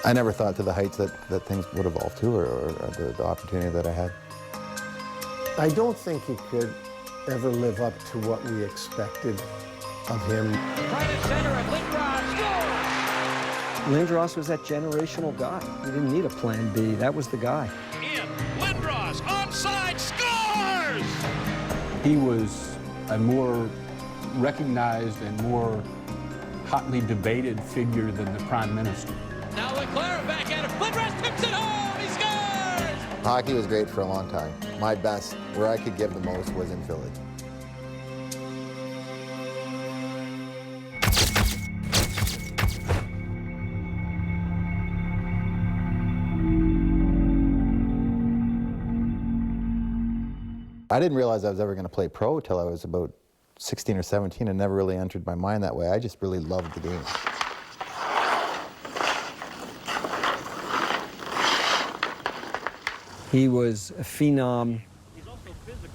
I never thought to the heights that things would evolve to, or the opportunity that I had. I don't think he could ever live up to what we expected of him. Right at center, and Lindros scores! Lindros was that generational guy. He didn't need a plan B. That was the guy. In, Lindros, onside, scores! He was a more recognized and more hotly debated figure than the Prime Minister. Now Leclerc back at him. Lindros tips it home. He scores! Hockey was great for a long time. My best, where I could give the most, was in Philly. I didn't realize I was ever going to play pro till I was about 16 or 17. It never really entered my mind that way. I just really loved the game. He was a phenom.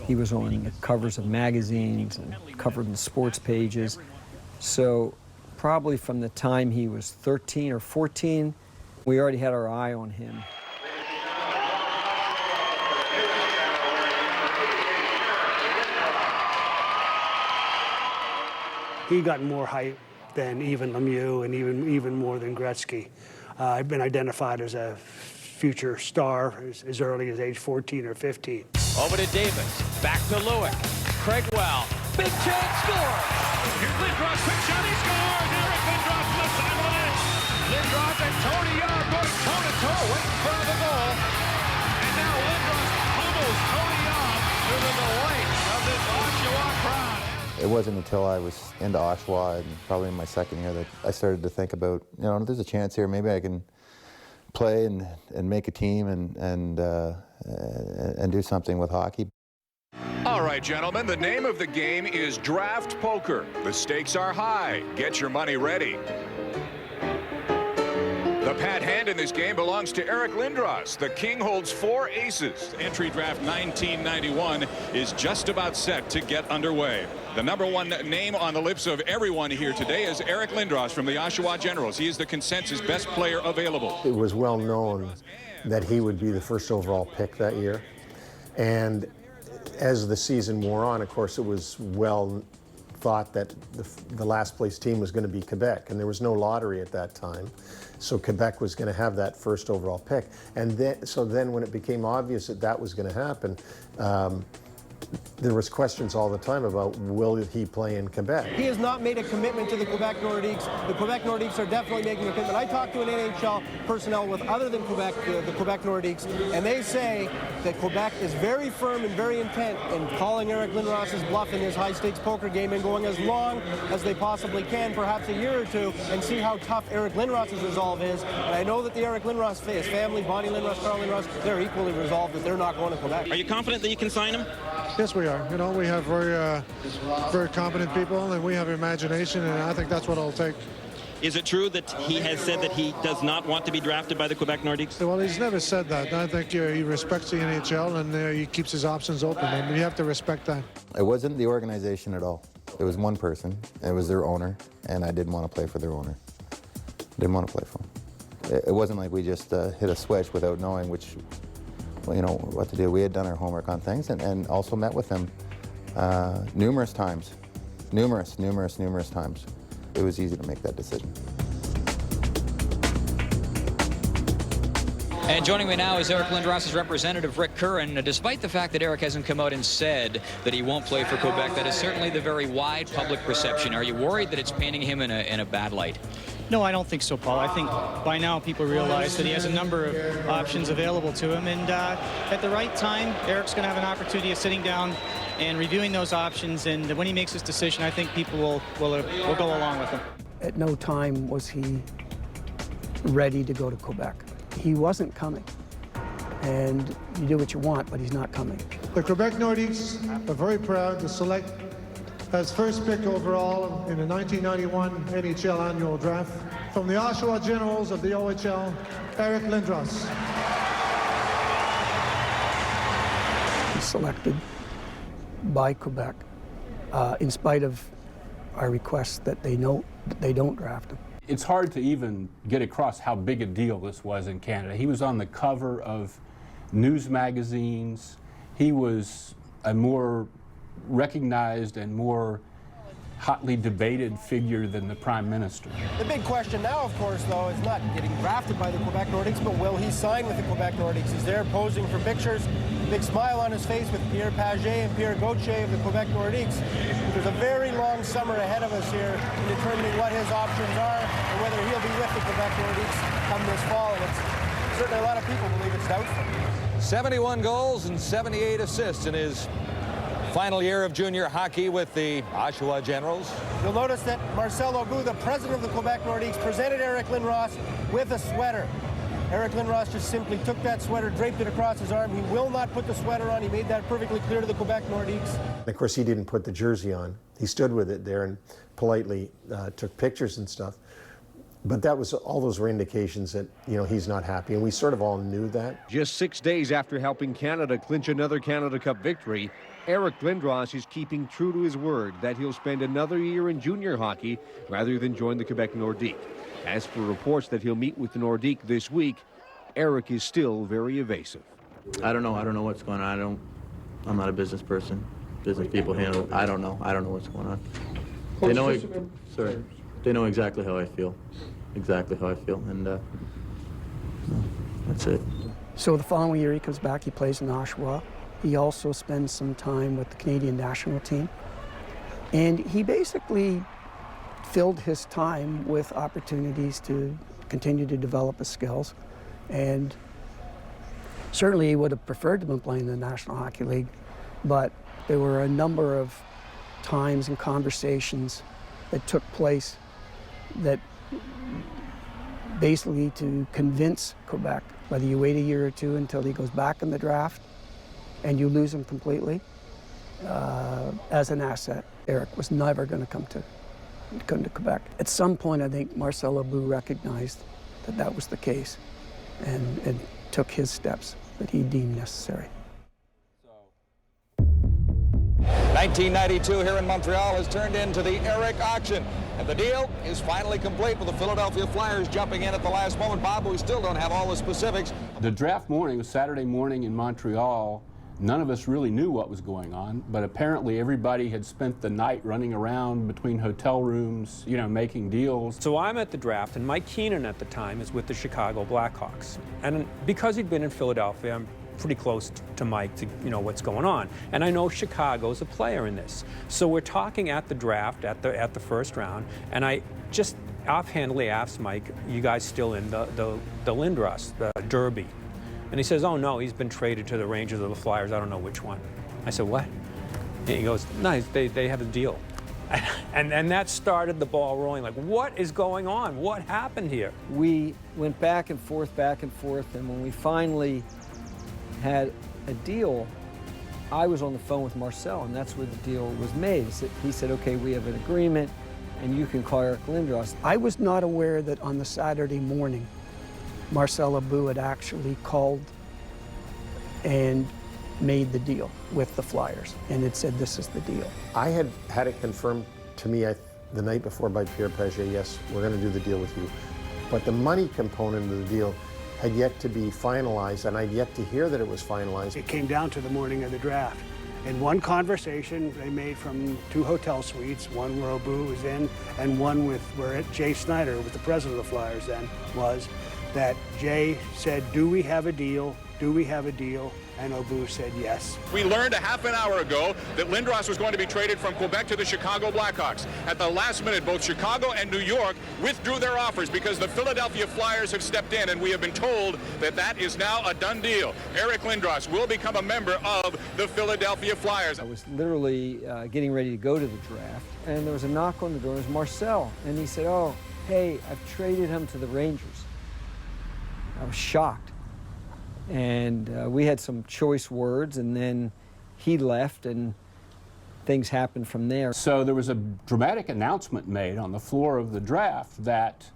He was on the covers of magazines and covered in sports pages. So probably from the time he was 13 or 14, we already had our eye on him. He got more hype than even Lemieux and even more than Gretzky. I've been identified as a future star as early as age 14 or 15. Over to Davis, back to Lewick. Craigwell, big chance, score! Here's Lindros, quick shot, he scores! Eric Lindros from the side of the net. Lindros and Tony Young going toe-to-toe, right in front of the goal. And now Lindros pummels Tony Young to the delight of this Oshawa crowd. It wasn't until I was into Oshawa, and probably in my second year, that I started to think about, you know, there's a chance here, maybe I can play and make a team and do something with hockey. All right, gentlemen, the name of the game is draft poker. The stakes are high. Get your money ready. The pat hand in this game belongs to Eric Lindros. The king holds 4 aces. Entry draft 1991 is just about set to get underway. The #1 name on the lips of everyone here today is Eric Lindros from the Oshawa Generals. He is the consensus best player available. It was well known that he would be the first overall pick that year. And as the season wore on, of course, it was well thought that the last place team was going to be Quebec, and there was no lottery at that time. So Quebec was going to have that first overall pick. And then when it became obvious that that was going to happen, there was questions all the time about, will he play in Quebec? He has not made a commitment to the Quebec Nordiques. The Quebec Nordiques are definitely making a commitment. I talked to an NHL personnel with other than Quebec, the Quebec Nordiques, and they say that Quebec is very firm and very intent in calling Eric Lindros' bluff in his high-stakes poker game and going as long as they possibly can, perhaps a year or two, and see how tough Eric Lindros' resolve is. And I know that the Eric Lindros, his family, Bonnie Lindros, Carl Lindros, they're equally resolved that they're not going to Quebec. Are you confident that you can sign him? Yes, we are. You know, we have very competent people, and we have imagination, and I think that's what it'll take. Is it true that he has said that he does not want to be drafted by the Quebec Nordiques? Well, he's never said that. I think he respects the NHL, and he keeps his options open, and you have to respect that. It wasn't the organization at all. It was one person. It was their owner, and I didn't want to play for their owner. Didn't want to play for him. It wasn't like we just hit a switch without knowing you know, what to do. We had done our homework on things and also met with them numerous times. Numerous times. It was easy to make that decision. And joining me now is Eric Lindros' representative, Rick Curran. Despite the fact that Eric hasn't come out and said that he won't play for Quebec, that is certainly the very wide public perception. Are you worried that it's painting him in a bad light? No, I don't think so, Paul. I think by now people realize that he has a number of options available to him, and at the right time, Eric's going to have an opportunity of sitting down and reviewing those options, and when he makes his decision, I think people will go along with him. At no time was he ready to go to Quebec. He wasn't coming, and you do what you want, but he's not coming. The Quebec Nordiques are very proud to select as first pick overall in the 1991 NHL annual draft from the Oshawa Generals of the OHL, Eric Lindros. He's selected by Quebec in spite of our requests that they don't draft him. it's hard to even get across how big a deal this was in Canada. He was on the cover of news magazines. He was a more recognized and more hotly debated figure than the Prime Minister. The big question now, of course, though, is not getting drafted by the Quebec Nordiques, but will he sign with the Quebec Nordiques? He's there posing for pictures, big smile on his face with Pierre Pagé and Pierre Gauthier of the Quebec Nordiques. There's a very long summer ahead of us here in determining what his options are and whether he'll be with the Quebec Nordiques come this fall. And it's certainly a lot of people believe it's doubtful. 71 goals and 78 assists in his final year of junior hockey with the Oshawa Generals. You'll notice that Marcel Aubu, the president of the Quebec Nordiques, presented Eric Lindros with a sweater. Eric Lindros just simply took that sweater, draped it across his arm. He will not put the sweater on. He made that perfectly clear to the Quebec Nordiques. Of course, he didn't put the jersey on. He stood with it there and politely took pictures and stuff. But that was, all those were indications that, you know, he's not happy, and we sort of all knew that. Just 6 days after helping Canada clinch another Canada Cup victory, Eric Lindros is keeping true to his word that he'll spend another year in junior hockey rather than join the Quebec Nordique. As for reports that he'll meet with the Nordique this week, Eric is still very evasive. I don't know what's going on. I'm not a business person. Business people handle it. I don't know what's going on. They know exactly how I feel. And that's it. So the following year he comes back, he plays in Oshawa. He also spends some time with the Canadian national team. And he basically filled his time with opportunities to continue to develop his skills. And certainly he would have preferred to have been playing in the National Hockey League, but there were a number of times and conversations that took place that basically to convince Quebec, whether you wait a year or two until he goes back in the draft and you lose him completely as an asset. Eric was never going to come to Quebec. At some point, I think Marcel Aubu recognized that that was the case and took his steps that he deemed necessary. 1992 here in Montreal has turned into the Eric auction, and the deal is finally complete with the Philadelphia Flyers jumping in at the last moment. Bob, we still don't have all the specifics. The draft morning was Saturday morning in Montreal. None of us really knew what was going on, but apparently everybody had spent the night running around between hotel rooms, you know, making deals. So I'm at the draft, and Mike Keenan at the time is with the Chicago Blackhawks. And because he'd been in Philadelphia, I'm pretty close to Mike to what's going on. And I know Chicago's a player in this. So we're talking at the draft, at the first round, and I just offhandedly asked Mike, you guys still in the Lindros, the Derby? And he says, oh no, he's been traded to the Rangers or the Flyers, I don't know which one. I said, what? And he goes, no, they have a deal. And that started the ball rolling, like, what is going on? What happened here? We went back and forth, and when we finally had a deal, I was on the phone with Marcel, and that's where the deal was made. He said, okay, we have an agreement, and you can call Eric Lindros. I was not aware that on the Saturday morning, Marcel Aubu had actually called and made the deal with the Flyers, and it said, this is the deal. I had had it confirmed to me the night before by Pierre Pagé, yes, we're going to do the deal with you. But the money component of the deal had yet to be finalized, and I'd yet to hear that it was finalized. It came down to the morning of the draft. In one conversation they made from 2 hotel suites, one where Aubu was in, and one where Jay Snyder, who was the president of the Flyers then, was, that Jay said, do we have a deal? Do we have a deal? And Aubu said yes. We learned a half an hour ago that Lindros was going to be traded from Quebec to the Chicago Blackhawks. At the last minute, both Chicago and New York withdrew their offers because the Philadelphia Flyers have stepped in, and we have been told that that is now a done deal. Eric Lindros will become a member of the Philadelphia Flyers. I was literally getting ready to go to the draft, and there was a knock on the door. It was Marcel, and he said, oh, hey, I've traded him to the Rangers. I was shocked. And we had some choice words, and then he left, and things happened from there. So there was a dramatic announcement made on the floor of the draft that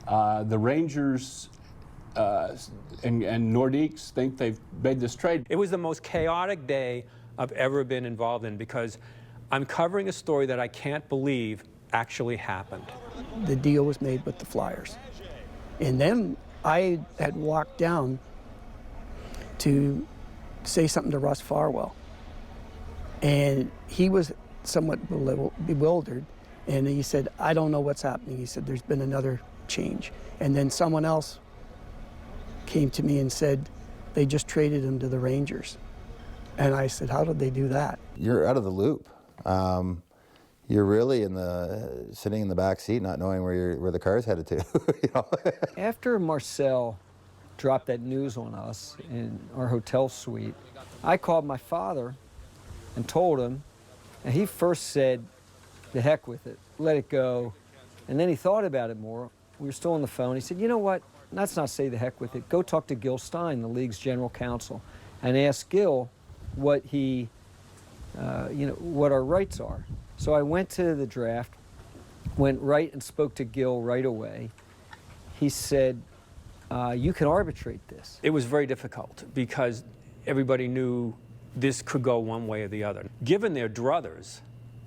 the Rangers and Nordiques think they've made this trade. It was the most chaotic day I've ever been involved in, because I'm covering a story that I can't believe actually happened. The deal was made with the Flyers. And then I had walked down to say something to Russ Farwell. And he was somewhat bewildered. And he said, I don't know what's happening. He said, there's been another change. And then someone else came to me and said, they just traded him to the Rangers. And I said, how did they do that? You're out of the loop. You're really sitting in the back seat, not knowing where the car's headed to. You know? After Marcel dropped that news on us in our hotel suite, I called my father and told him, and he first said, the heck with it, let it go. And then he thought about it more. We were still on the phone. He said, you know what, let's not say the heck with it. Go talk to Gil Stein, the league's general counsel, and ask Gil what what our rights are. So I went to the draft, went right and spoke to Gil right away. He said, you can arbitrate this. It was very difficult because everybody knew this could go one way or the other. Given their druthers,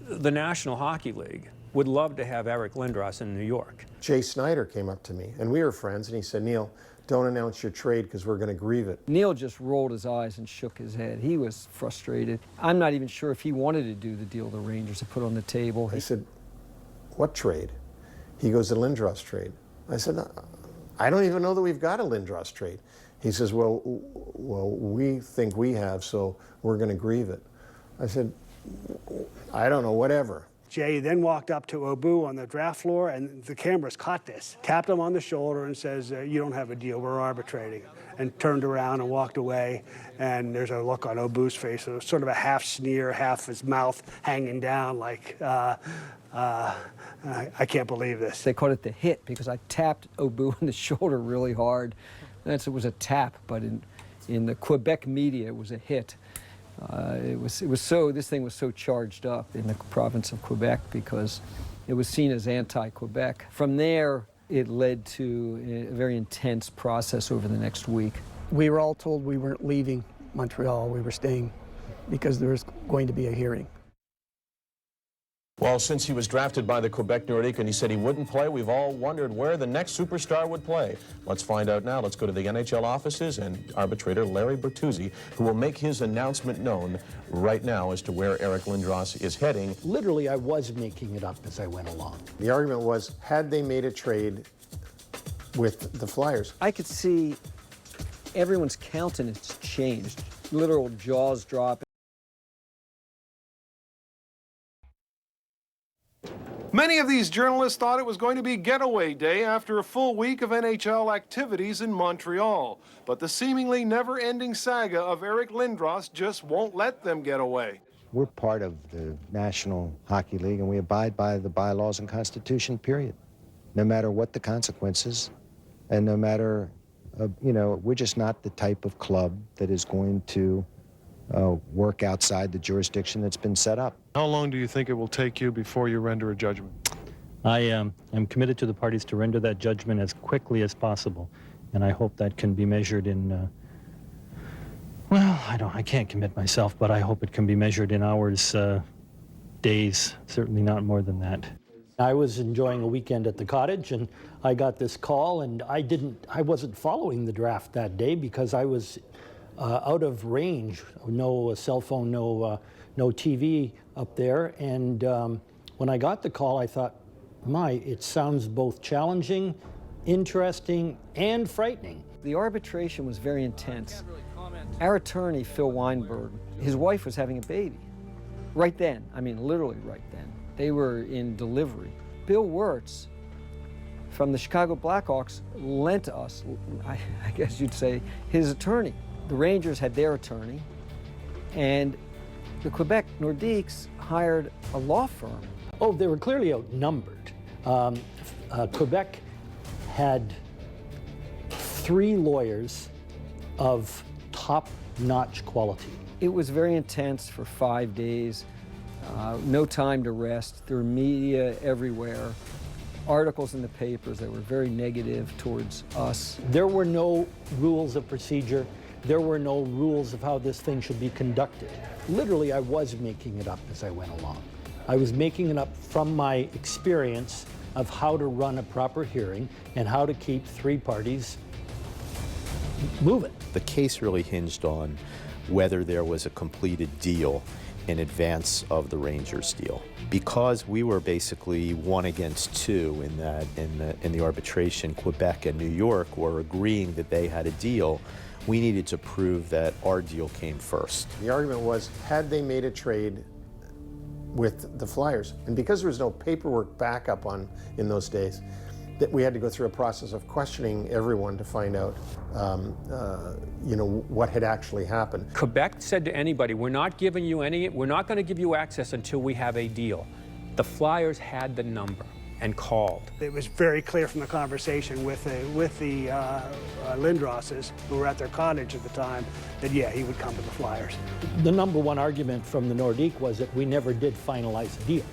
the National Hockey League would love to have Eric Lindros in New York. Jay Snyder came up to me, and we were friends, and he said, Neil, don't announce your trade because we're going to grieve it. Neil just rolled his eyes and shook his head. He was frustrated. I'm not even sure if he wanted to do the deal the Rangers had put on the table. I said, what trade? He goes, the Lindros trade. I said, I don't even know that we've got a Lindros trade. He says, well, we think we have, so we're going to grieve it. I said, I don't know, whatever. Jay then walked up to Obu on the draft floor, and the cameras caught this. Tapped him on the shoulder and says, you don't have a deal, we're arbitrating. And turned around and walked away, and there's a look on Obu's face, so sort of a half sneer, half his mouth hanging down like, I can't believe this. They called it the hit because I tapped Obu on the shoulder really hard. It was a tap, but in the Quebec media, it was a hit. This thing was so charged up in the province of Quebec because it was seen as anti-Quebec. From there, it led to a very intense process over the next week. We were all told we weren't leaving Montreal, we were staying because there was going to be a hearing. Well, since he was drafted by the Quebec Nordiques and he said he wouldn't play, we've all wondered where the next superstar would play. Let's find out now. Let's go to the NHL offices and arbitrator Larry Bertuzzi, who will make his announcement known right now as to where Eric Lindros is heading. Literally, I was making it up as I went along. The argument was, had they made a trade with the Flyers? I could see everyone's countenance changed, literal jaws dropping. Many of these journalists thought it was going to be getaway day after a full week of NHL activities in Montreal. But the seemingly never-ending saga of Eric Lindros just won't let them get away. We're part of the National Hockey League, and we abide by the bylaws and Constitution, period. No matter what the consequences, and no matter, we're just not the type of club that is going to work outside the jurisdiction that's been set up. How long do you think it will take you before you render a judgment? I am committed to the parties to render that judgment as quickly as possible, and I hope that can be measured in, I can't commit myself, but I hope it can be measured in hours, days, certainly not more than that. I was enjoying a weekend at the cottage, and I got this call, and I wasn't following the draft that day because I was out of range, no cell phone, no TV up there. And when I got the call, I thought, it sounds both challenging, interesting, and frightening. The arbitration was very intense. Our attorney, Phil Weinberg, his wife was having a baby. Right then, literally right then. They were in delivery. Bill Wirtz from the Chicago Blackhawks lent us, I guess you'd say, his attorney. The Rangers had their attorney, and the Quebec Nordiques hired a law firm. Oh, they were clearly outnumbered. Quebec had 3 lawyers of top-notch quality. It was very intense for 5 days, no time to rest. There were media everywhere, articles in the papers that were very negative towards us. There were no rules of procedure. There were no rules of how this thing should be conducted. Literally, I was making it up as I went along. I was making it up from my experience of how to run a proper hearing and how to keep three parties moving. The case really hinged on whether there was a completed deal in advance of the Rangers deal. Because we were basically 1 against 2 in that in the arbitration, Quebec and New York were agreeing that they had a deal. We needed to prove that our deal came first. The argument was, had they made a trade with the Flyers, and because there was no paperwork backup in those days, that we had to go through a process of questioning everyone to find out, what had actually happened. Quebec said to anybody, we're not going to give you access until we have a deal. The Flyers had the number and called. It was very clear from the conversation with the Lindroses, who were at their cottage at the time, that yeah, he would come to the Flyers. The number one argument from the Nordique was that we never did finalize a deal.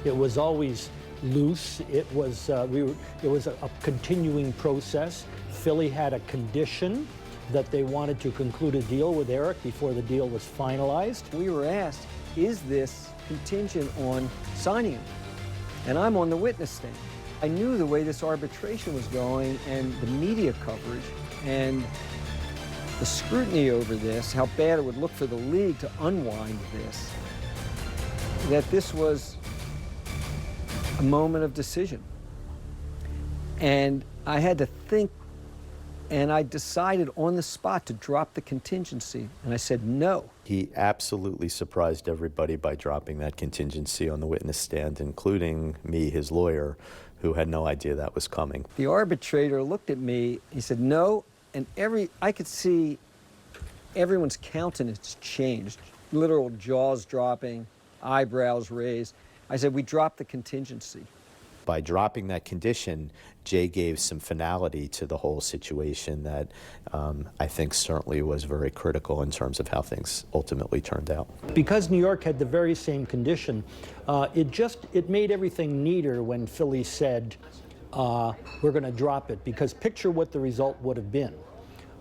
It was always loose. It was a continuing process. Philly had a condition that they wanted to conclude a deal with Eric before the deal was finalized. We were asked, is this contingent on signing him? And I'm on the witness stand. I knew the way this arbitration was going and the media coverage and the scrutiny over this, how bad it would look for the league to unwind this, that this was a moment of decision. And I had to think, and I decided on the spot to drop the contingency, and I said no. He absolutely surprised everybody by dropping that contingency on the witness stand, including me, his lawyer, who had no idea that was coming. The arbitrator looked at me, he said no, and I could see everyone's countenance changed, literal jaws dropping, eyebrows raised. I said, we dropped the contingency. By dropping that condition, Jay gave some finality to the whole situation that I think certainly was very critical in terms of how things ultimately turned out. Because New York had the very same condition, it made everything neater when Philly said, we're going to drop it, because picture what the result would have been.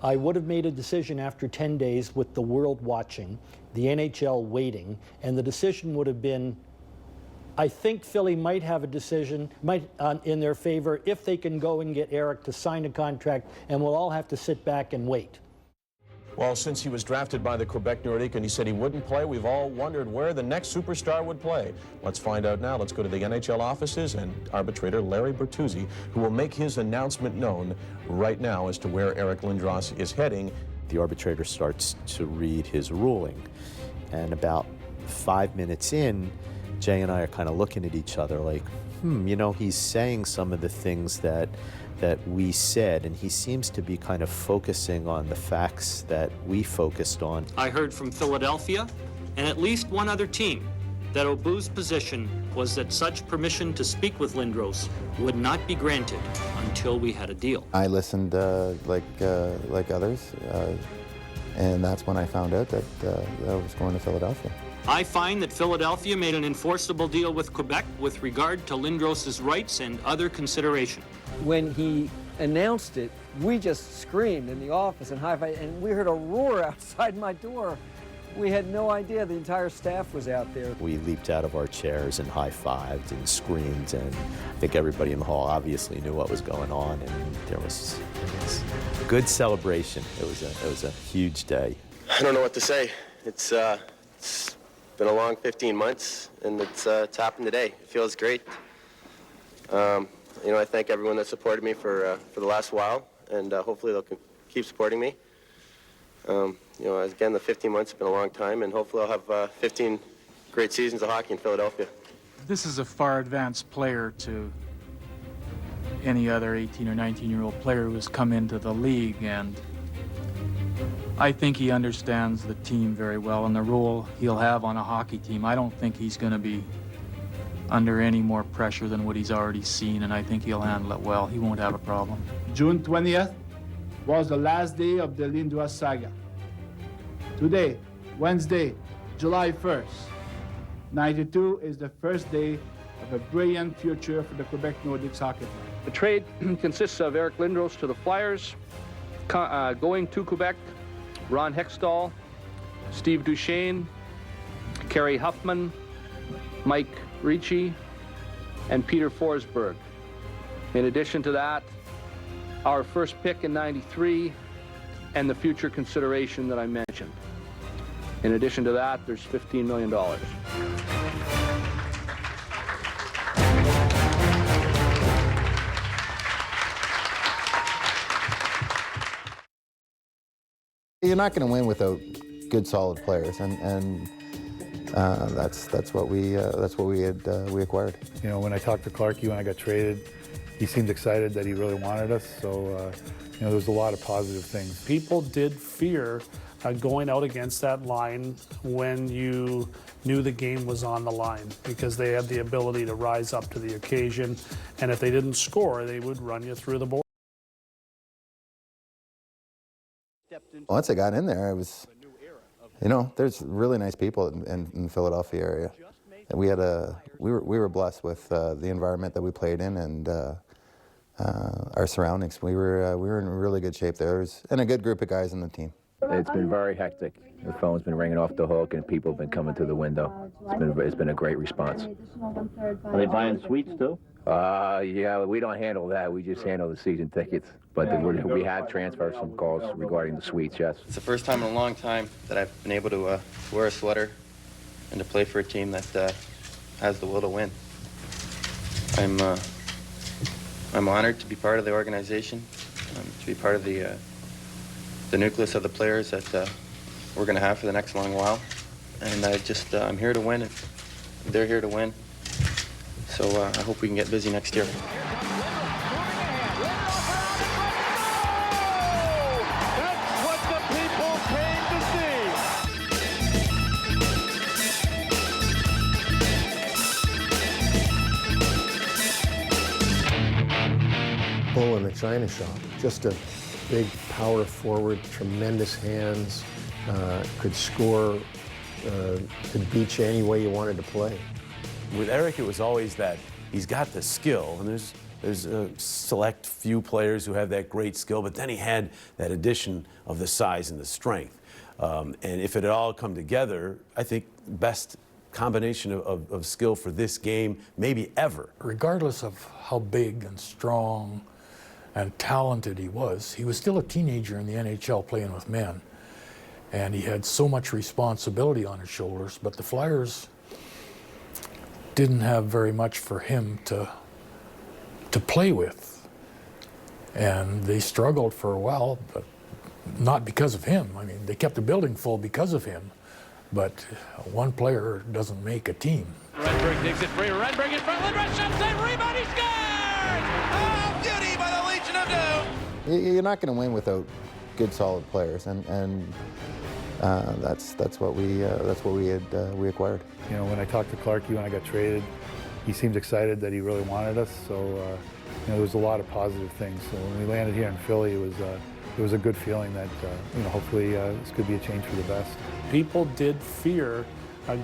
I would have made a decision after 10 days with the world watching, the NHL waiting, and the decision would have been, I think Philly might have a decision in their favor if they can go and get Eric to sign a contract, and we'll all have to sit back and wait. Well, since he was drafted by the Quebec Nordique and he said he wouldn't play, we've all wondered where the next superstar would play. Let's find out now. Let's go to the NHL offices and arbitrator Larry Bertuzzi, who will make his announcement known right now as to where Eric Lindros is heading. The arbitrator starts to read his ruling, and about 5 minutes in, Jay and I are kind of looking at each other like, he's saying some of the things that we said, and he seems to be kind of focusing on the facts that we focused on. I heard from Philadelphia and at least one other team that Obu's position was that such permission to speak with Lindros would not be granted until we had a deal. I listened like others, and that's when I found out that I was going to Philadelphia. I find that Philadelphia made an enforceable deal with Quebec with regard to Lindros' rights and other consideration. When he announced it, we just screamed in the office and high-fived, and we heard a roar outside my door. We had no idea the entire staff was out there. We leaped out of our chairs and high-fived and screamed, and I think everybody in the hall obviously knew what was going on, and there was good celebration. It was a huge day. I don't know what to say. It's been a long 15 months, and it's happened today. It feels great. I thank everyone that supported me for the last while, and hopefully they'll keep supporting me. Again, the 15 months have been a long time, and hopefully I'll have 15 great seasons of hockey in Philadelphia. This is a far advanced player to any other 18 or 19-year-old player who has come into the league, and I think he understands the team very well and the role he'll have on a hockey team. I don't think he's going to be under any more pressure than what he's already seen, and I think he'll handle it well. He won't have a problem. June 20th was the last day of the Lindros saga. Today, Wednesday, July 1st, 92 is the first day of a brilliant future for the Quebec Nordiques hockey club. The trade consists of Eric Lindros to the Flyers, going to Quebec, Ron Hextall, Steve Duchesne, Kerry Huffman, Mike Ricci, and Peter Forsberg. In addition to that, our first pick in '93 and the future consideration that I mentioned. In addition to that, there's $15 million. You're not going to win without good, solid players, and that's what we acquired. You know, when I talked to Clarkie when I got traded, he seemed excited that he really wanted us. So, you know, there's a lot of positive things. People did fear going out against that line when you knew the game was on the line, because they had the ability to rise up to the occasion, and if they didn't score, they would run you through the board. Once I got in there, it was, you know, there's really nice people in the Philadelphia area. And we were blessed with the environment that we played in and our surroundings. We were in really good shape there, and a good group of guys in the team. It's been very hectic. The phone's been ringing off the hook, and people have been coming through the window. It's been a great response. Are they buying suites too? Yeah, we don't handle that. We just handle the season tickets. But we have transferred some calls regarding the suites, yes. It's the first time in a long time that I've been able to wear a sweater and to play for a team that has the will to win. I'm honored to be part of the organization, to be part of the nucleus of the players that we're going to have for the next long while. And I'm here to win, and they're here to win. So I hope we can get busy next year. Bull in the china shop, just a big power forward, tremendous hands, could score, could beat you any way you wanted to play. With Eric, it was always that he's got the skill, and there's a select few players who have that great skill, but then he had that addition of the size and the strength. And if it had all come together, I think best combination of skill for this game, maybe ever. Regardless of how big and strong and talented he was still a teenager in the NHL playing with men. And he had so much responsibility on his shoulders, but the Flyers didn't have very much for him to play with. And they struggled for a while, but not because of him. I mean, they kept the building full because of him, but one player doesn't make a team. Renberg takes it free. Renberg in front. Lindros shot, save, rebound, he scores! Oh, beauty by the Legion of Doom! You're not going to win without good, solid players, and that's what we acquired. You know, when I talked to Clarkie when I got traded, he seemed excited that he really wanted us. So, you know, there was a lot of positive things. So when we landed here in Philly, it was a good feeling that, you know, hopefully this could be a change for the best. People did fear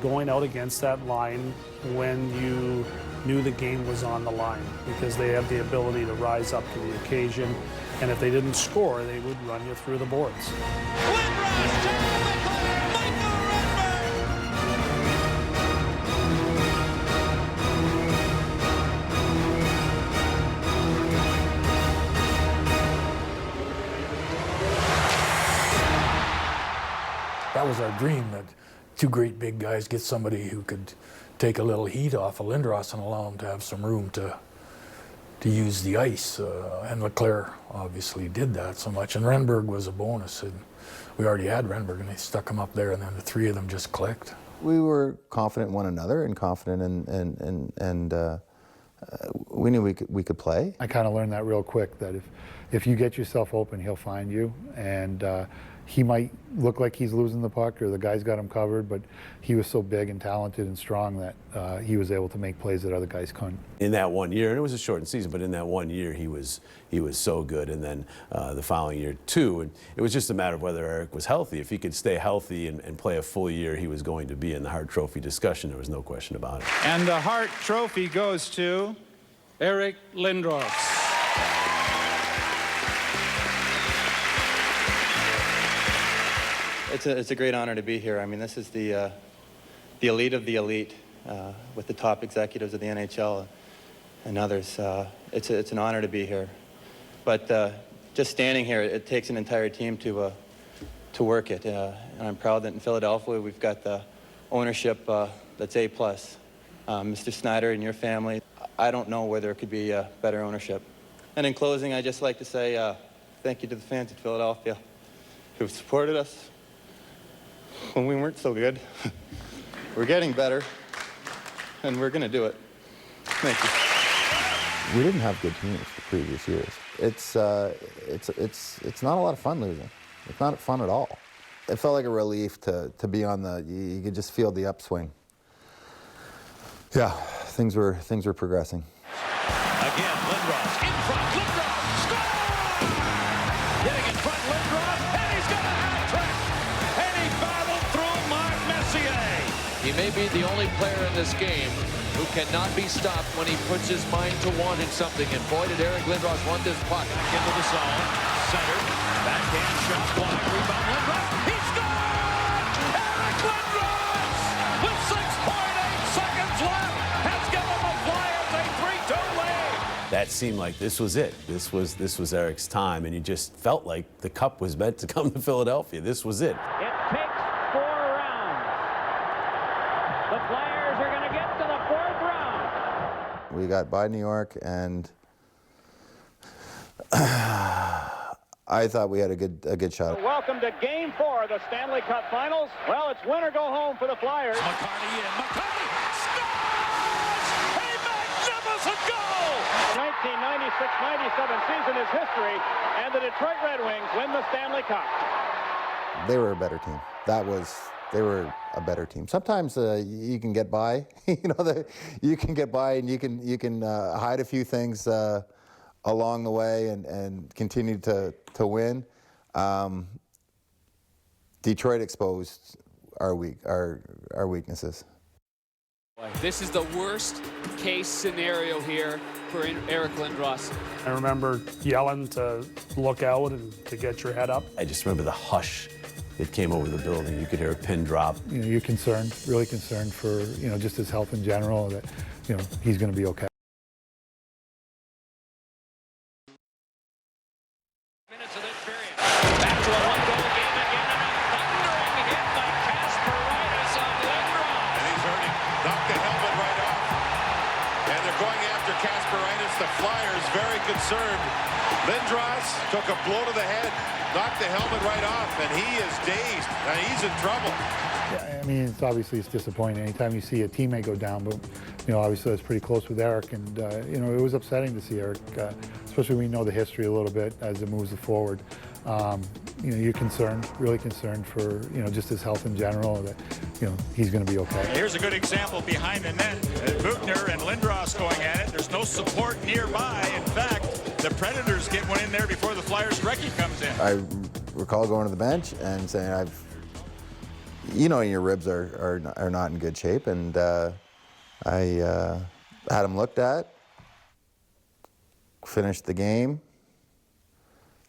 going out against that line when you knew the game was on the line, because they had the ability to rise up to the occasion, and if they didn't score, they would run you through the boards. That was our dream, that two great big guys get somebody who could take a little heat off of Lindros and allow him to have some room to use the ice. And Leclerc obviously did that so much. And Renberg was a bonus. And we already had Renberg, and they stuck him up there, and then the three of them just clicked. We were confident in one another and confident and we knew we could play. I kind of learned that real quick, that if you get yourself open, he'll find you. And he might look like he's losing the puck, or the guy's got him covered, but he was so big and talented and strong that he was able to make plays that other guys couldn't. In that 1 year, and it was a shortened season, but in that 1 year he was so good, and then the following year too. And it was just a matter of whether Eric was healthy. If he could stay healthy and play a full year, he was going to be in the Hart Trophy discussion. There was no question about it. And the Hart Trophy goes to Eric Lindros. It's a great honor to be here. I mean, this is the elite of the elite, with the top executives of the NHL and others. It's an honor to be here. But just standing here, it takes an entire team to work it. And I'm proud that in Philadelphia we've got the ownership that's A+. Mr. Snyder and your family, I don't know where there could be better ownership. And in closing, I'd just like to say thank you to the fans of Philadelphia who've supported us when we weren't so good. We're getting better, and we're going to do it. Thank you. We didn't have good teams the previous years. It's not a lot of fun losing. It's not fun at all. It felt like a relief to be on the. You could just feel the upswing. Yeah, things were progressing. Again, Lindros in front. Lindros score! Getting in front, Lindros, and he's got a hat trick. And he battled through Mark Messier. He may be the only player in this game who cannot be stopped when he puts his mind to wanting something. And boy, did Eric Lindros want this puck. Back into the zone. Centered. Backhand shot. Block. Rebound. Lindros. He scored! Eric Lindros with 6.8 seconds left has given the Flyers a 3-2 lead. That seemed like this was it. This was Eric's time, and you just felt like the cup was meant to come to Philadelphia. This was it. It takes 4 rounds. The Flyers are going to get to the 4th round. We got by New York, and I thought we had a good shot. Welcome to Game 4 of the Stanley Cup Finals. Well, it's win or go home for the Flyers. McCarty in. McCarty scores! A magnificent goal! The 1996-97 season is history, and the Detroit Red Wings win the Stanley Cup. They were a better team. They were a better team. Sometimes you can get by, you can get by, and you can hide a few things along the way and continue to win. Detroit exposed our weaknesses. This is the worst case scenario here for Eric Lindros. I remember yelling to look out and to get your head up. I just remember the hush that came over the building. You could hear a pin drop. You're concerned, really concerned for just his health in general, that he's going to be okay. Minutes of this period. Back to a 1-goal game again, and a thundering hit by Kasparaitis on Lindros. And he's hurting. Knocked the helmet right off. And they're going after Kasparaitis. The Flyers very concerned. Lindros took a blow to the head, knocked the helmet right off, and he is dazed. Now he's in trouble. Yeah, I mean, it's disappointing anytime you see a teammate go down, but obviously that's pretty close with Eric, and it was upsetting to see Eric, especially when you know the history a little bit as it moves forward. You're concerned, really concerned for just his health in general, that he's going to be okay. Here's a good example behind the net. Buchner and Lindros going at it. There's no support nearby. In fact, the Predators get one in there before the Flyers' Recchi comes in. I recall going to the bench and saying, your ribs are not in good shape, and I had them looked at, finished the game,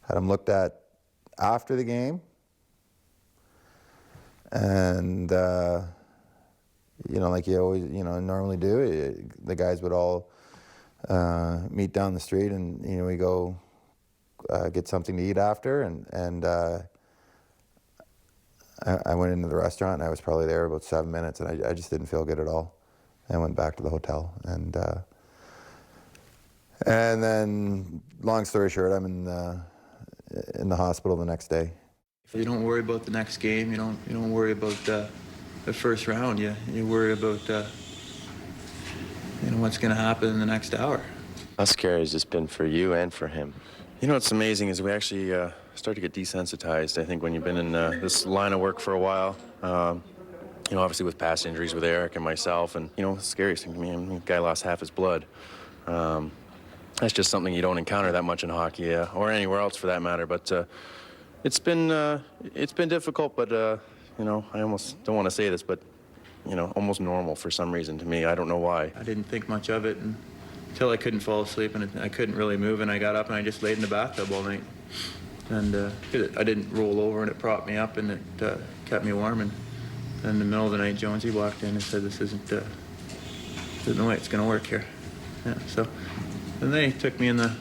had them looked at after the game, and like you always normally do, the guys would all meet down the street, and we go get something to eat after, and I went into the restaurant, and I was probably there about 7 minutes, and I just didn't feel good at all. I went back to the hotel, and then, long story short, I'm in the hospital the next day. You don't worry about the next game. You don't worry about the first round. You worry about what's going to happen in the next hour. How scary has this been for you and for him? What's amazing is we actually start to get desensitized. I think when you've been in this line of work for a while, obviously with past injuries with Eric and myself, and the scariest thing to me, the guy lost half his blood. That's just something you don't encounter that much in hockey, or anywhere else for that matter. But it's been difficult, but I almost don't want to say this, but almost normal for some reason to me. I don't know why. I didn't think much of it until I couldn't fall asleep, and I couldn't really move, and I got up and I just laid in the bathtub all night. And I didn't roll over, and it propped me up, and it kept me warm. And in the middle of the night, Jonesy walked in and said, "This isn't there's no way it's going to work here. Yeah, so then they took me in the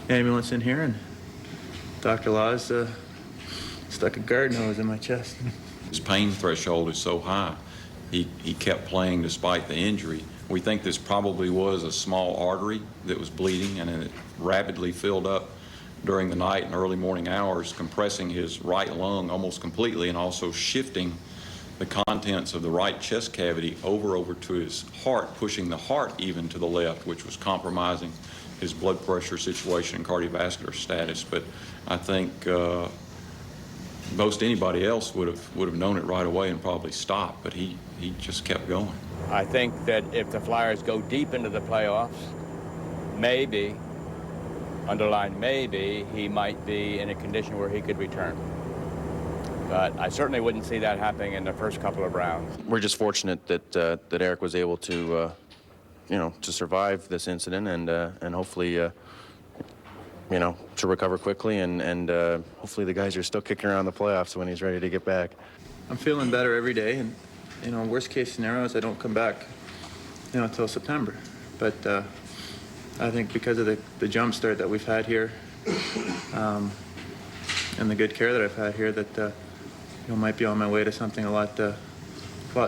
ambulance in here, and Dr. Laws stuck a garden hose in my chest. His pain threshold is so high, he kept playing despite the injury. We think this probably was a small artery that was bleeding, and it rapidly filled up during the night and early morning hours, compressing his right lung almost completely and also shifting the contents of the right chest cavity over to his heart, pushing the heart even to the left, which was compromising his blood pressure situation and cardiovascular status. But I think most anybody else would have known it right away and probably stopped, but he just kept going. I think that if the Flyers go deep into the playoffs, maybe, underline maybe, he might be in a condition where he could return. But I certainly wouldn't see that happening in the first couple of rounds. We're just fortunate that Eric was able to, to survive this incident and hopefully, to recover quickly and hopefully the guys are still kicking around the playoffs when he's ready to get back. I'm feeling better every day, and worst case scenario is I don't come back, until September. But I think because of the jump start that we've had here, and the good care that I've had here, that might be on my way to something a lot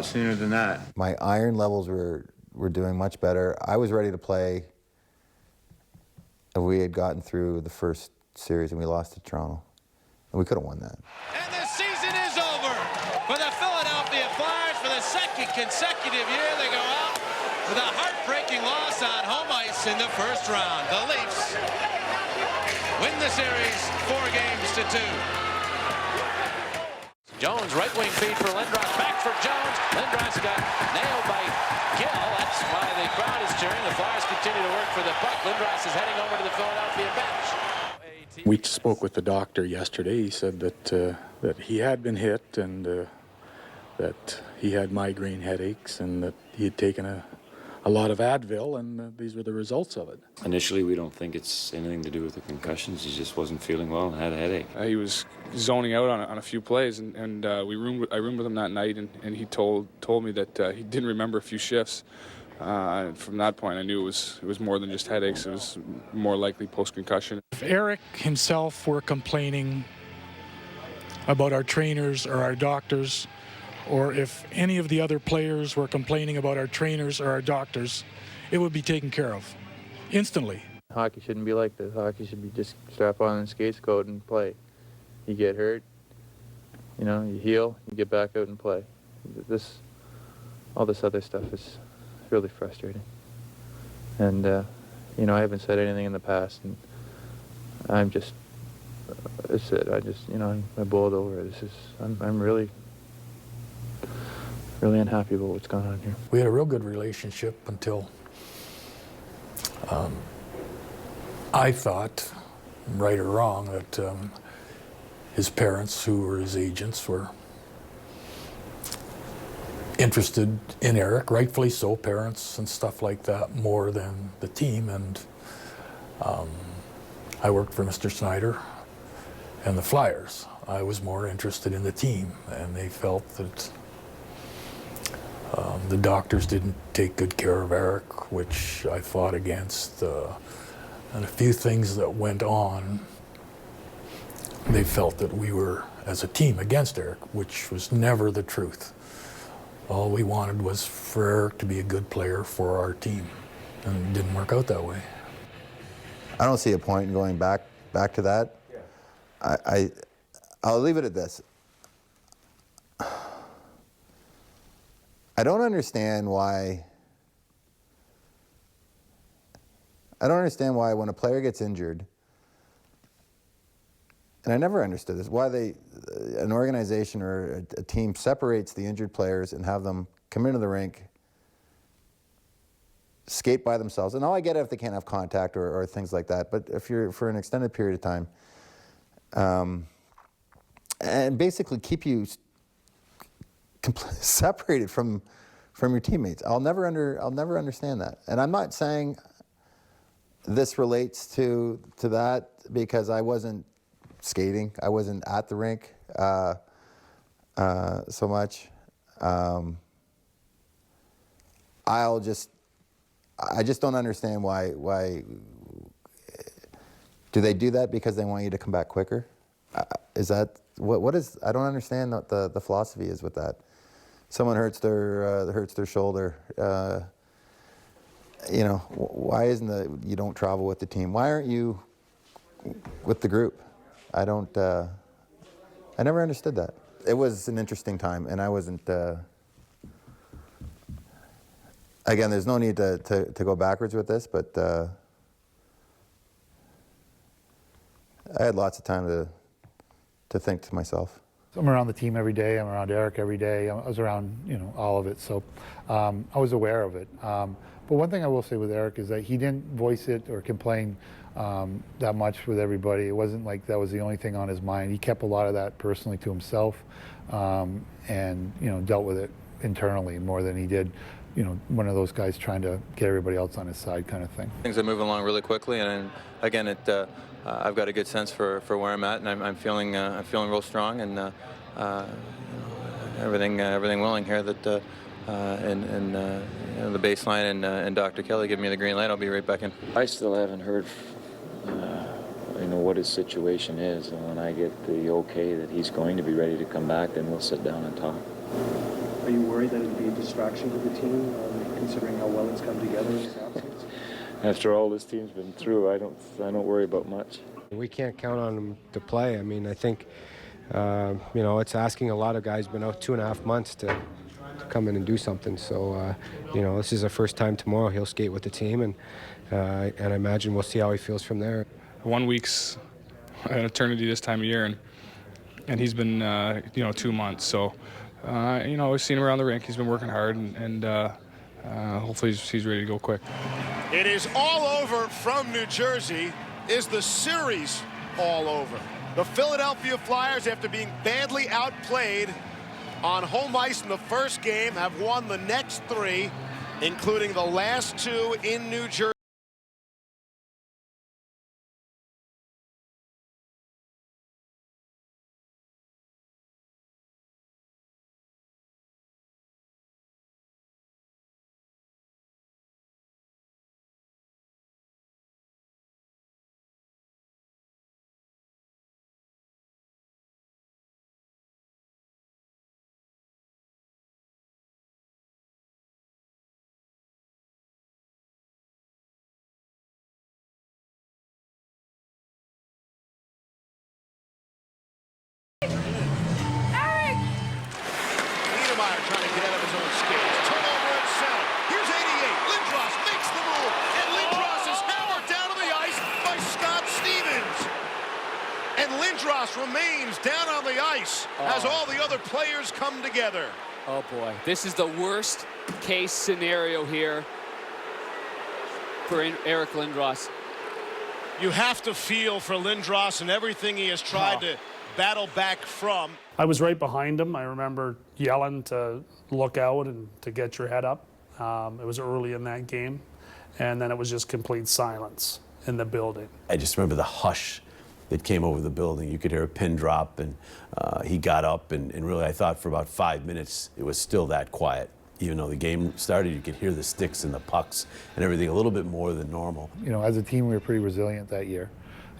sooner than that. My iron levels were doing much better. I was ready to play if we had gotten through the first series and we lost to Toronto. And we could have won that. And the season is over for the Philadelphia Flyers. For the second consecutive year, they go out with a heartbreaking loss on home ice in the first round. The Leafs win the series 4-2. Jones, right wing feed for Lindros, back for Jones. Lindros got nailed by Gill. That's why the crowd is cheering. The Flyers continue to work for the puck. Lindros is heading over to the Philadelphia bench. We spoke with the doctor yesterday. He said that he had been hit and that he had migraine headaches and that he had taken a lot of Advil, and these were the results of it. Initially, we don't think it's anything to do with the concussions. He just wasn't feeling well and had a headache. He was zoning out on a few plays, and I roomed with him that night, and he told me that he didn't remember a few shifts. From that point, I knew it was more than just headaches. It was more likely post-concussion. If Eric himself were complaining about our trainers or our doctors, or if any of the other players were complaining about our trainers or our doctors, it would be taken care of instantly. Hockey shouldn't be like this. Hockey should be just strap on a skates coat and play. You get hurt, you heal, you get back out and play. All this other stuff is really frustrating. And, I haven't said anything in the past, and I'm just, it's it. I boiled over. I'm really unhappy about what's going on here. We had a real good relationship until I thought, right or wrong, that his parents, who were his agents, were interested in Eric, rightfully so, parents and stuff like that, more than the team. And I worked for Mr. Snyder and the Flyers. I was more interested in the team, and they felt that the doctors didn't take good care of Eric, which I fought against, and a few things that went on. They felt that we were, as a team, against Eric, which was never the truth. All we wanted was for Eric to be a good player for our team, and it didn't work out that way. I don't see a point in going back to that. Yeah. I'll leave it at this. I don't understand why when a player gets injured, and I never understood this, why an organization or a team separates the injured players and have them come into the rink, skate by themselves. And I get it if they can't have contact or things like that, but if you're for an extended period of time, and basically keep you separated from your teammates. I'll never understand that. And I'm not saying this relates to that because I wasn't skating. I wasn't at the rink so much. I just don't understand why. Do they do that because they want you to come back quicker? Is that what is? I don't understand what the philosophy is with that. Someone hurts their shoulder. You know, why isn't you don't travel with the team? Why aren't you with the group? I don't. I never understood that. It was an interesting time, and I wasn't. Again, there's no need to go backwards with this, but I had lots of time to think to myself. I'm around the team every day. I'm around Eric every day. I was around, you know, all of it, so I was aware of it. But one thing I will say with Eric is that he didn't voice it or complain that much with everybody. It wasn't like that was the only thing on his mind. He kept a lot of that personally to himself, and you know, dealt with it internally more than he did, you know, one of those guys trying to get everybody else on his side kind of thing. Things are moving along really quickly, and again, I've got a good sense for where I'm at, and I'm feeling real strong, and you know, everything willing here that and you know, the baseline and Dr. Kelly give me the green light. I'll be right back in. I still haven't heard, you know, what his situation is, and when I get the okay that he's going to be ready to come back, then we'll sit down and talk. Are you worried that it'll be a distraction to the team, considering how well it's come together in his absence? After all this team's been through, I don't worry about much. We can't count on him to play. I mean, I think, you know, it's asking a lot of guys. Been out 2.5 months to come in and do something. So, you know, this is the first time tomorrow he'll skate with the team, and I imagine we'll see how he feels from there. 1 week's an eternity this time of year, and he's been, you know, 2 months. So, you know, we've seen him around the rink. He's been working hard, and hopefully he's ready to go quick. It is all over from New Jersey. Is the series all over? The Philadelphia Flyers, after being badly outplayed on home ice in the first game, have won the next 3, including the last 2 in New Jersey. Trying to get out of his own skates. Turnover at center. Here's 88. Lindros makes the move, and Lindros is hammered down on the ice by Scott Stevens. And Lindros remains down on the ice as all the other players come together. Oh boy, this is the worst case scenario here for Eric Lindros. You have to feel for Lindros and everything he has tried to battle back from. I was right behind him. I remember yelling to look out and to get your head up. It was early in that game, and then it was just complete silence in the building. I just remember the hush that came over the building. You could hear a pin drop, and he got up, and really I thought for about 5 minutes it was still that quiet. Even though the game started, you could hear the sticks and the pucks and everything a little bit more than normal. You know, as a team, we were pretty resilient that year,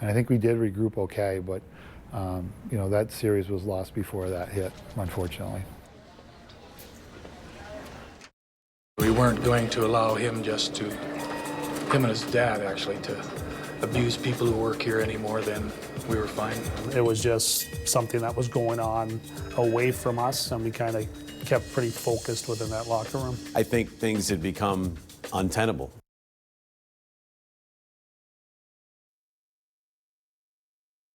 and I think we did regroup okay, but you know, that series was lost before that hit, unfortunately. We weren't going to allow him him and his dad actually, to abuse people who work here any more than we were fine. It was just something that was going on away from us, and we kind of kept pretty focused within that locker room. I think things had become untenable.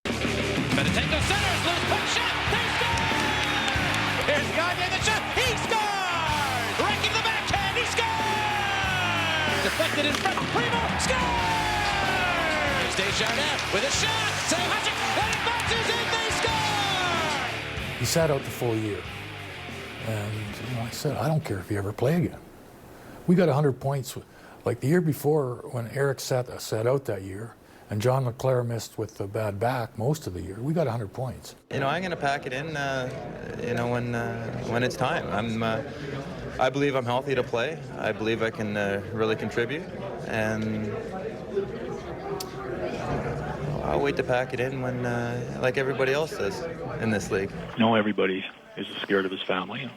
Benedetto centers, loose puck shot, they score! Here's Gagne, the shot, he scores! Breaking the backhand, he scores! Deflected in front, Primo scores! Desjardins with a shot, Sam Hutchins, and it bounces in, they score! He sat out the full year, and you know, I said, I don't care if you ever play again. We got 100 points. Like the year before, when Eric sat out that year, and John LeClaire missed with a bad back most of the year, we got 100 points. You know, I'm going to pack it in, you know, when it's time. I believe I'm healthy to play. I believe I can really contribute, and I'll wait to pack it in when, like everybody else does in this league. You know, everybody is scared of his family.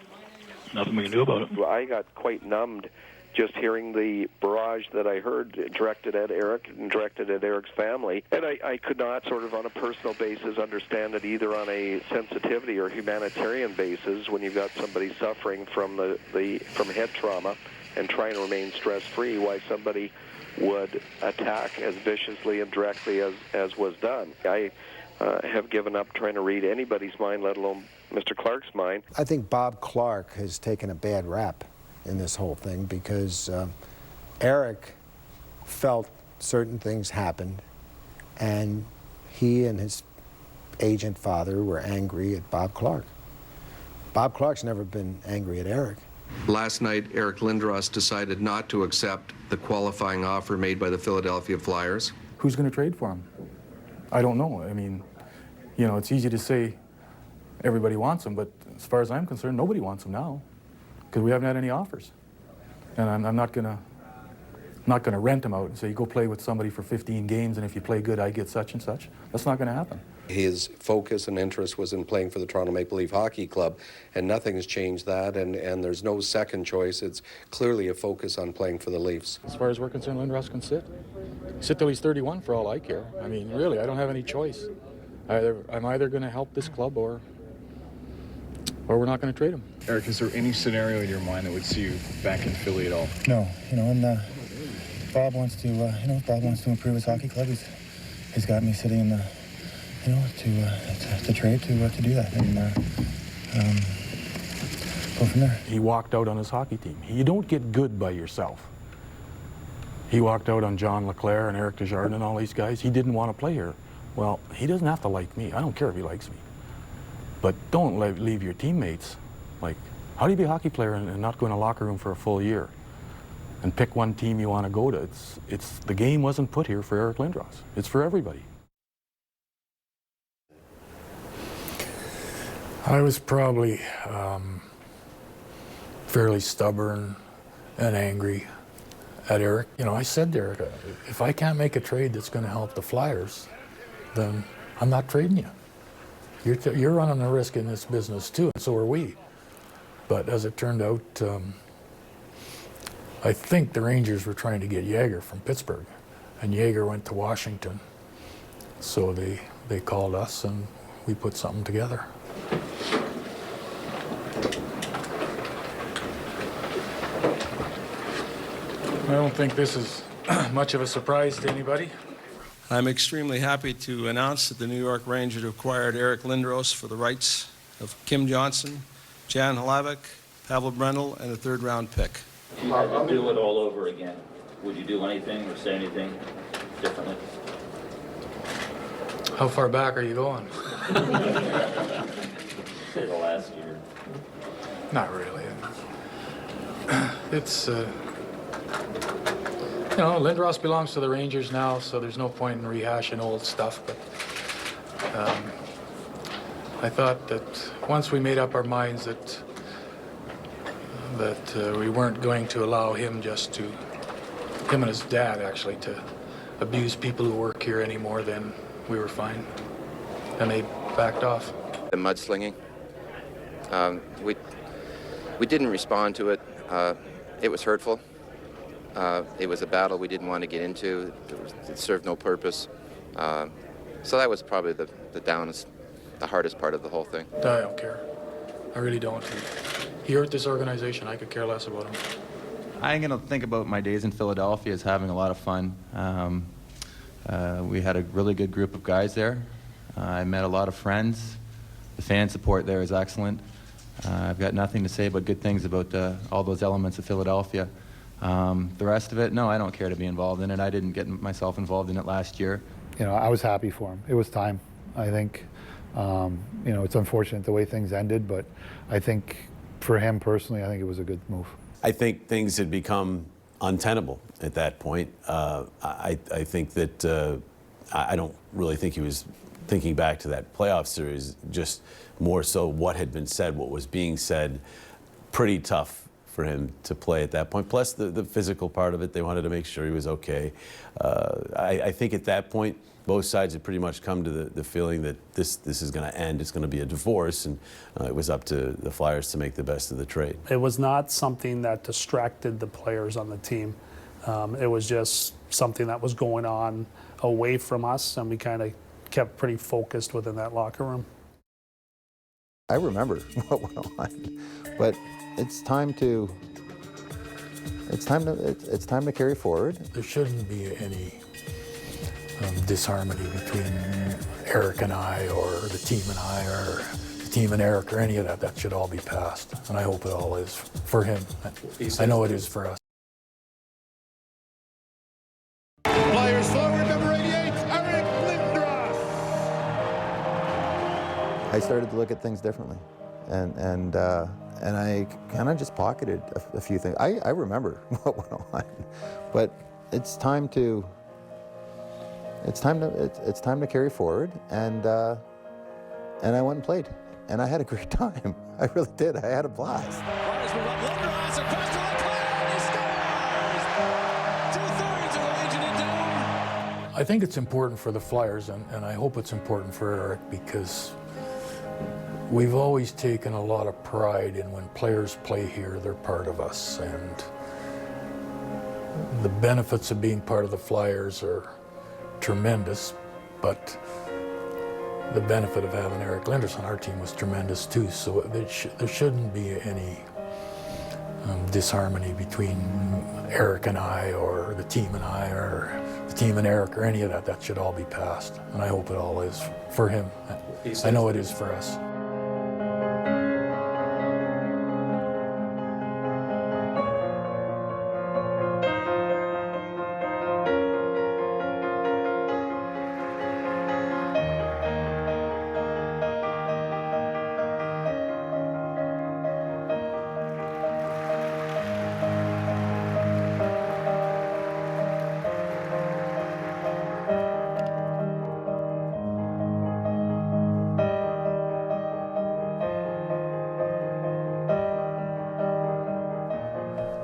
Nothing we can do about it. I got quite numbed just hearing the barrage that I heard directed at Eric and directed at Eric's family. And I could not sort of on a personal basis understand it either on a sensitivity or humanitarian basis when you've got somebody suffering from from head trauma and trying to remain stress-free, why somebody would attack as viciously and directly as was done. I have given up trying to read anybody's mind, let alone Mr. Clark's mind. I think Bob Clark has taken a bad rap in this whole thing because Eric felt certain things happened, and he and his agent father were angry at Bob Clark. Bob Clark's never been angry at Eric. Last night, Eric Lindros decided not to accept the qualifying offer made by the Philadelphia Flyers. Who's going to trade for him? I don't know. I mean, you know, it's easy to say everybody wants him, but as far as I'm concerned, nobody wants him now because we haven't had any offers. And I'm not going to rent him out and say, you go play with somebody for 15 games, and if you play good, I get such and such. That's not going to happen. His focus and interest was in playing for the Toronto Maple Leaf Hockey Club, and nothing has changed that, and there's no second choice. It's clearly a focus on playing for the Leafs. As far as we're concerned, Lindros can sit till he's 31 for all I care. I mean, really, I don't have any choice. I'm either going to help this club or we're not going to trade him. Eric, is there any scenario in your mind that would see you back in Philly at all? No, you know, and Bob wants to, Bob wants to improve his hockey club. He's got me sitting in the, to trade to do that and go from there. He walked out on his hockey team. You don't get good by yourself. He walked out on John LeClaire and Eric Desjardins and all these guys. He didn't want to play here. Well, he doesn't have to like me. I don't care if he likes me. But don't leave your teammates. Like, how do you be a hockey player and not go in a locker room for a full year and pick one team you want to go to? The game wasn't put here for Eric Lindros. It's for everybody. I was probably fairly stubborn and angry at Eric. You know, I said to Eric, if I can't make a trade that's going to help the Flyers, then I'm not trading you. You're running a risk in this business too, and so are we. But as it turned out, I think the Rangers were trying to get Yager from Pittsburgh, and Yager went to Washington. So they called us, and we put something together. I don't think this is much of a surprise to anybody. I'm extremely happy to announce that the New York Rangers acquired Eric Lindros for the rights of Kim Johnson, Jan Hlavik, Pavel Brendel, and a third-round pick. If you had to do it all over again, would you do anything or say anything differently? How far back are you going? Say the last year. Not really. It's, you know, Lindros belongs to the Rangers now, so there's no point in rehashing old stuff. But I thought that once we made up our minds that we weren't going to allow him him and his dad actually, to abuse people who work here anymore, then we were fine. And they backed off. The mudslinging, we didn't respond to it. It was hurtful. It was a battle we didn't want to get into. It served no purpose. So that was probably the hardest part of the whole thing. I don't care. I really don't. He hurt this organization. I could care less about him. I'm going to think about my days in Philadelphia as having a lot of fun. We had a really good group of guys there. I met a lot of friends. The fan support there is excellent. I've got nothing to say but good things about all those elements of Philadelphia. The rest of it, no, I don't care to be involved in it. I didn't get myself involved in it last year. You know, I was happy for him. It was time, I think. You know, it's unfortunate the way things ended, but I think for him personally, I think it was a good move. I think things had become untenable at that point. I think that I don't really think he was thinking back to that playoff series, just more so what had been said, what was being said. Pretty tough for him to play at that point. Plus the physical part of it, they wanted to make sure he was okay. I think at that point, both sides had pretty much come to the feeling that this is going to end. It's going to be a divorce, and it was up to the Flyers to make the best of the trade. It was not something that distracted the players on the team. It was just something that was going on away from us, and we kind of kept pretty focused within that locker room. I remember what went on, but it's time to carry forward. There shouldn't be any disharmony between Eric and I, or the team and I, or the team and Eric, or any of that. That should all be passed, and I hope it all is for him. I know it is for us. Flyers forward, number 88, Eric Lindros. I started to look at things differently, and I kind of just pocketed a few things. I remember what went on, but it's time to carry forward, and I went and played, and I had a great time. I really did. I had a blast. Flyers move up. Lindros across to the cloud. He scores! 2/3 of the Legion of Doom. I think it's important for the Flyers, and I hope it's important for Eric, because we've always taken a lot of pride in when players play here, they're part of us, and the benefits of being part of the Flyers are tremendous, but the benefit of having Eric Lindros on our team was tremendous too, so there shouldn't be any disharmony between Eric and I, or the team and I, or the team and Eric, or any of that. That should all be passed, and I hope it all is for him. I know it is for us.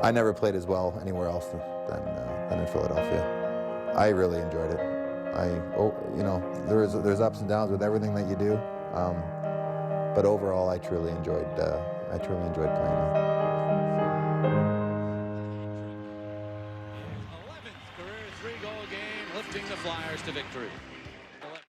I never played as well anywhere else than in Philadelphia. I really enjoyed it. There's ups and downs with everything that you do, but overall, I truly enjoyed playing there. 11th career 3-goal game, lifting the Flyers to victory.